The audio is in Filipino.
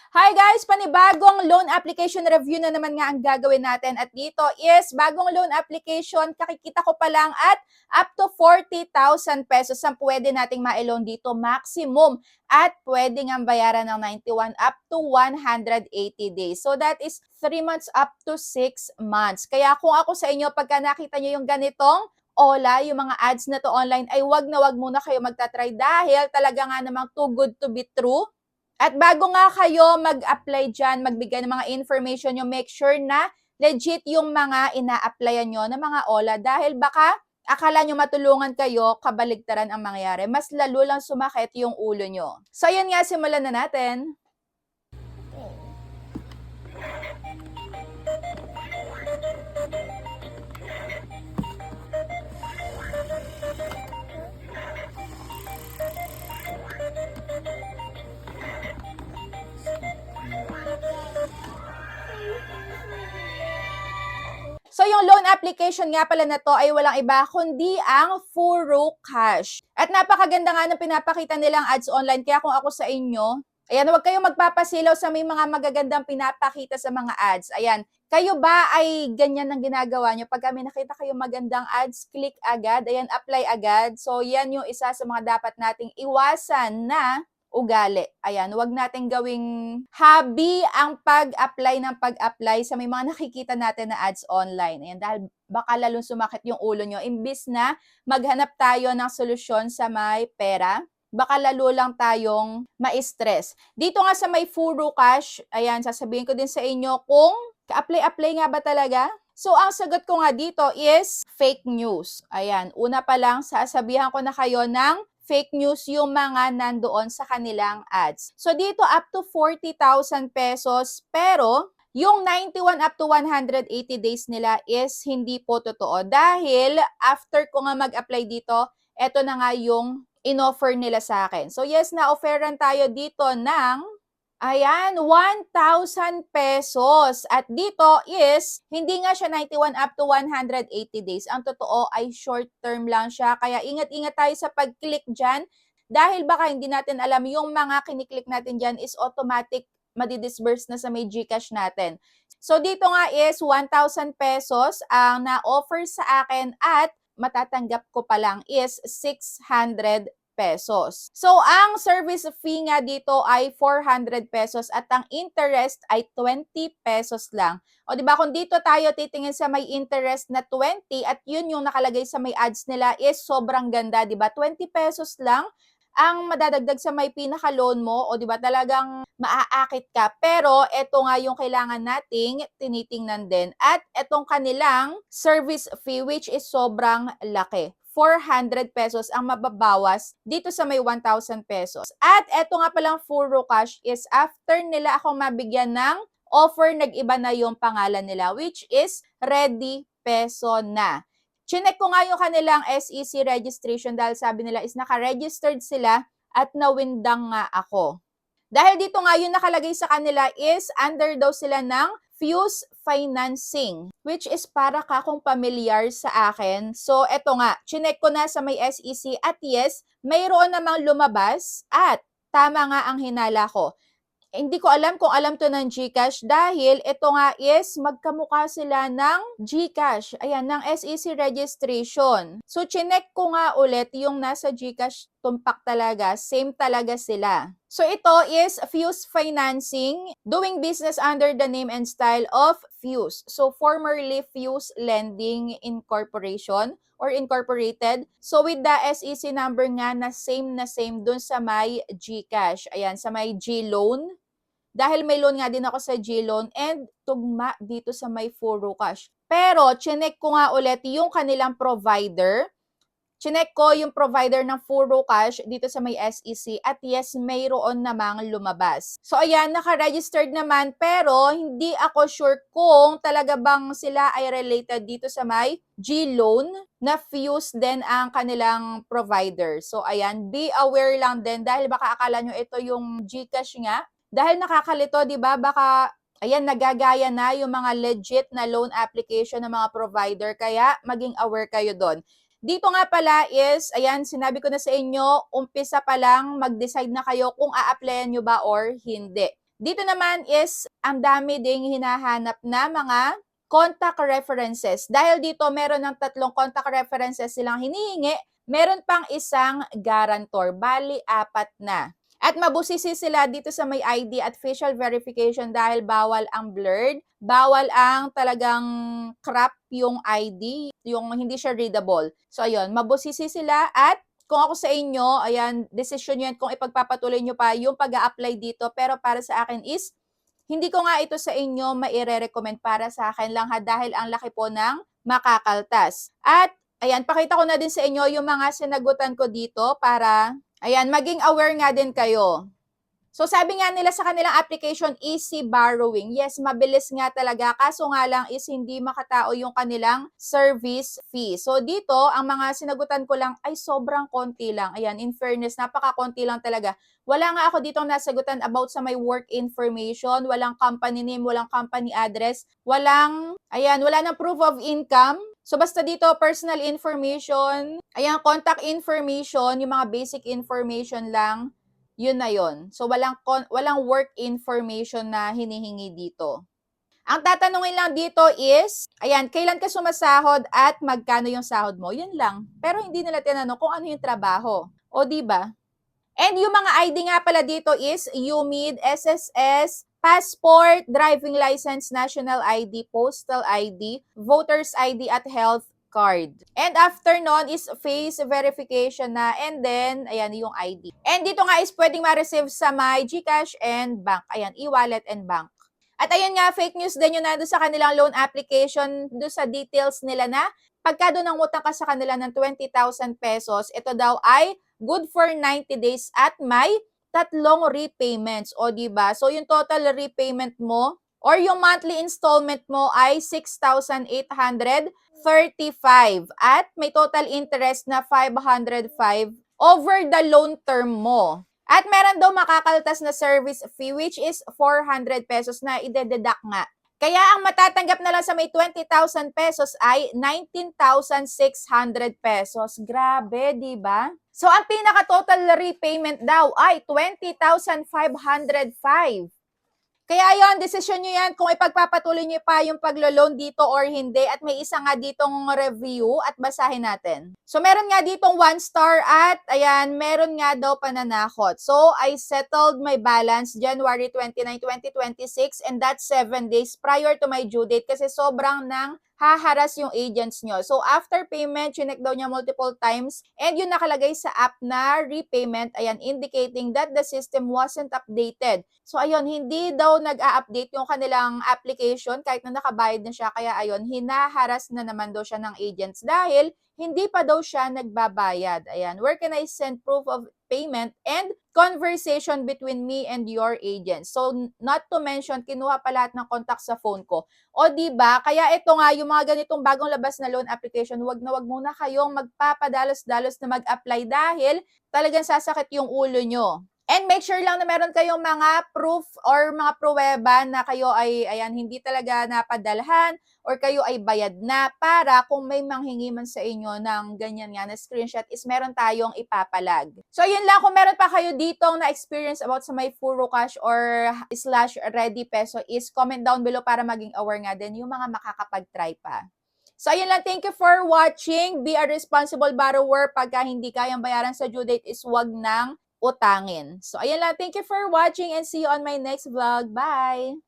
Hi guys! Panibagong loan application review na naman nga ang gagawin natin. At dito is bagong loan application, kakikita ko pa lang at up to 40,000 pesos ang pwede nating ma-loan dito maximum. At pwede nga bayaran ng 91 up to 180 days. So that is 3 months up to 6 months. Kaya kung ako sa inyo, pagka nakita nyo yung ganitong Ola, yung mga ads na to online, ay wag na wag muna kayo magta-try dahil talaga nga namang too good to be true. At bago nga kayo mag-apply dyan, magbigay ng mga information nyo, make sure na legit yung mga ina-applyan nyo ng mga OLA dahil baka akala nyo matulungan kayo, kabaligtaran ang mangyayari. Mas lalo lang sumakit yung ulo nyo. So yun nga, simulan na natin. So yung loan application nga pala na to ay walang iba kundi ang Furo Cash. At napakaganda nga ng pinapakita nilang ads online. Kaya kung ako sa inyo, ayan, huwag kayong magpapasilaw sa may mga magagandang pinapakita sa mga ads. Ayan, kayo ba ay ganyan ang ginagawa nyo? Pag kami nakita kayo magandang ads, click agad. Ayan, apply agad. So yan yung isa sa mga dapat nating iwasan na ugali. Ayan, huwag natin gawing hobby ang pag-apply sa may mga nakikita natin na ads online. Ayan, dahil baka lalong sumakit yung ulo nyo. Imbis na maghanap tayo ng solusyon sa may pera, baka lalo lang tayong ma-stress. Dito nga sa may Furo Cash, ayan, sasabihin ko din sa inyo kung ka-apply nga ba talaga? So, ang sagot ko nga dito is fake news. Ayan, una pa lang, sasabihan ko na kayo ng fake news yung mga nandoon sa kanilang ads. So, dito up to 40,000 pesos, pero yung 91 up to 180 days nila is hindi po totoo. Dahil after ko nga mag-apply dito, eto na nga yung in-offer nila sa akin. So, yes, na-offeran tayo dito ng ayan, 1,000 pesos. At dito is, hindi nga siya 91 up to 180 days. Ang totoo ay short term lang siya. Kaya ingat-ingat tayo sa pag-click dyan. Dahil baka hindi natin alam yung mga kiniklik natin dyan is automatic madidisburse na sa may GCash natin. So dito nga is 1,000 pesos ang na-offer sa akin at matatanggap ko pa lang is 600 pesos. So, ang service fee nga dito ay 400 pesos at ang interest ay 20 pesos lang. O, di ba kung dito tayo titingin sa may interest na 20 at yun yung nakalagay sa may ads nila is sobrang ganda, di ba? 20 pesos lang ang madadagdag sa may pinaka-loan mo o di ba talagang maaakit ka. Pero eto nga yung kailangan nating tinitingnan din. At etong kanilang service fee which is sobrang laki. 400 pesos ang mababawas dito sa may 1,000 pesos. At eto nga palang Furo Cash is after nila akong mabigyan ng offer, nag-iba na yung pangalan nila which is Ready Peso na. Chinek ko nga yung kanilang SEC registration dahil sabi nila is naka-registered sila at nawindang nga ako. Dahil dito nga yung nakalagay sa kanila is under daw sila ng Fuse Financing, which is para ka kung familiar sa akin. So, eto nga, chinek ko na sa may SEC at yes, mayroon namang lumabas at tama nga ang hinala ko. Hindi ko alam kung alam to ng GCash dahil ito nga is magkamukha sila ng GCash. Ayan, ng SEC registration. So, chinek ko nga ulit yung nasa GCash, tumpak talaga, same talaga sila. So, ito is Fuse Financing, doing business under the name and style of Fuse. So, formerly Fuse Lending Incorporation or Incorporated. So, with the SEC number nga na same dun sa may GCash. Ayan, sa may G-Loan. Dahil may loan nga din ako sa G-Loan and tugma dito sa may Furo Cash. Pero, chinek ko nga ulit yung kanilang provider. Chinek ko yung provider ng Furo Cash dito sa may SEC at yes, mayroon namang lumabas. So ayan, naka-registered naman pero hindi ako sure kung talaga bang sila ay related dito sa may G-Loan na Fuse din ang kanilang provider. So ayan, be aware lang din dahil baka akala nyo ito yung GCash nga. Dahil nakakalito, di ba? Baka ayan, nagagaya na yung mga legit na loan application ng mga provider. Kaya maging aware kayo doon. Dito nga pala is, ayan, sinabi ko na sa inyo, umpisa pa lang, mag-decide na kayo kung a-applyan nyo ba or hindi. Dito naman is ang dami ding hinahanap na mga contact references. Dahil dito meron ng 3 contact references silang hinihingi, meron pang isang guarantor. Bali, 4 na. At mabusisi sila dito sa may ID at facial verification dahil bawal ang blurred, bawal ang talagang crop yung ID, yung hindi siya readable. So ayun, mabusisi sila at kung ako sa inyo, ayan, decision yan kung ipagpapatuloy nyo pa yung pag-a-apply dito. Pero para sa akin is, hindi ko nga ito sa inyo maire-recommend para sa akin lang ha dahil ang laki po ng makakaltas. At ayan, pakita ko na din sa inyo yung mga sinagutan ko dito para ayan, maging aware nga din kayo. So sabi nga nila sa kanilang application, easy borrowing. Yes, mabilis nga talaga. Kaso nga lang is hindi makatao yung kanilang service fee. So dito, ang mga sinagutan ko lang ay sobrang konti lang. Ayan, in fairness, napaka-konti lang talaga. Wala nga ako dito nasagutan about sa my work information, walang company name, walang company address, ayan, wala nang proof of income. So basta dito, personal information, ayan, contact information, yung mga basic information lang, yun na yun. So walang work information na hinihingi dito. Ang tatanungin lang dito is, ayan, kailan ka sumasahod at magkano yung sahod mo? Yun lang. Pero hindi nila tinanong kung ano yung trabaho. O di ba? And yung mga ID nga pala dito is UMID, SSS, passport, driving license, national ID, postal ID, voter's ID at health card. And after nun is face verification na and then, ayan yung ID. And dito nga is pwedeng ma-receive sa my GCash and bank. Ayan, e-wallet and bank. At ayun nga, fake news din yun na doon sa kanilang loan application, doon sa details nila na pagka doon ang utang ka sa kanila ng 20,000 pesos, ito daw ay good for 90 days at may 3 repayments. O diba? So yung total repayment mo or yung monthly installment mo ay 6,835 at may total interest na 505 over the loan term mo. At meron daw makakaltas na service fee which is 400 pesos na ide-deduct nga. Kaya ang matatanggap na lang sa may 20,000 pesos ay 19,600 pesos. Grabe, di ba? So ang pinaka-total repayment daw ay 20,505. Kaya yon, desisyon nyo yan kung ipagpapatuloy nyo pa yung paglo-loan dito or hindi. At may isa nga ditong review at basahin natin. So meron nga ditong 1 star at ayan, meron nga daw pananakot. So I settled my balance January 29, 2026 and that's 7 days prior to my due date kasi sobrang nang haharas yung agents nyo. So, after payment, chinek daw niya multiple times and yung nakalagay sa app na repayment, ayan, indicating that the system wasn't updated. So, ayun, hindi daw nag-a-update yung kanilang application kahit na nakabayad na siya. Kaya, ayun, hinaharas na naman daw siya ng agents dahil hindi pa daw siya nagbabayad. Ayan, where can I send proof of payment and conversation between me and your agent? So, not to mention, kinuha pa lahat ng contact sa phone ko. O, diba? Kaya ito nga, yung mga ganitong bagong labas na loan application, wag na wag muna kayong magpapadalos-dalos na mag-apply dahil talagang sasakit yung ulo nyo. And make sure lang na meron kayong mga proof or mga pruweba na kayo ay ayan, hindi talaga napadalhan or kayo ay bayad na para kung may manghingi man sa inyo ng ganyan nga na screenshot is meron tayong ipapalag. So yun lang, kung meron pa kayo ditong na-experience about sa may Furocash or /Ready Peso is comment down below para maging aware nga din yung mga makakapag-try pa. So, ayun lang. Thank you for watching. Be a responsible borrower. Pagka hindi kayang bayaran sa due date is wag nang utangin. So, ayun lang. Thank you for watching and see you on my next vlog. Bye!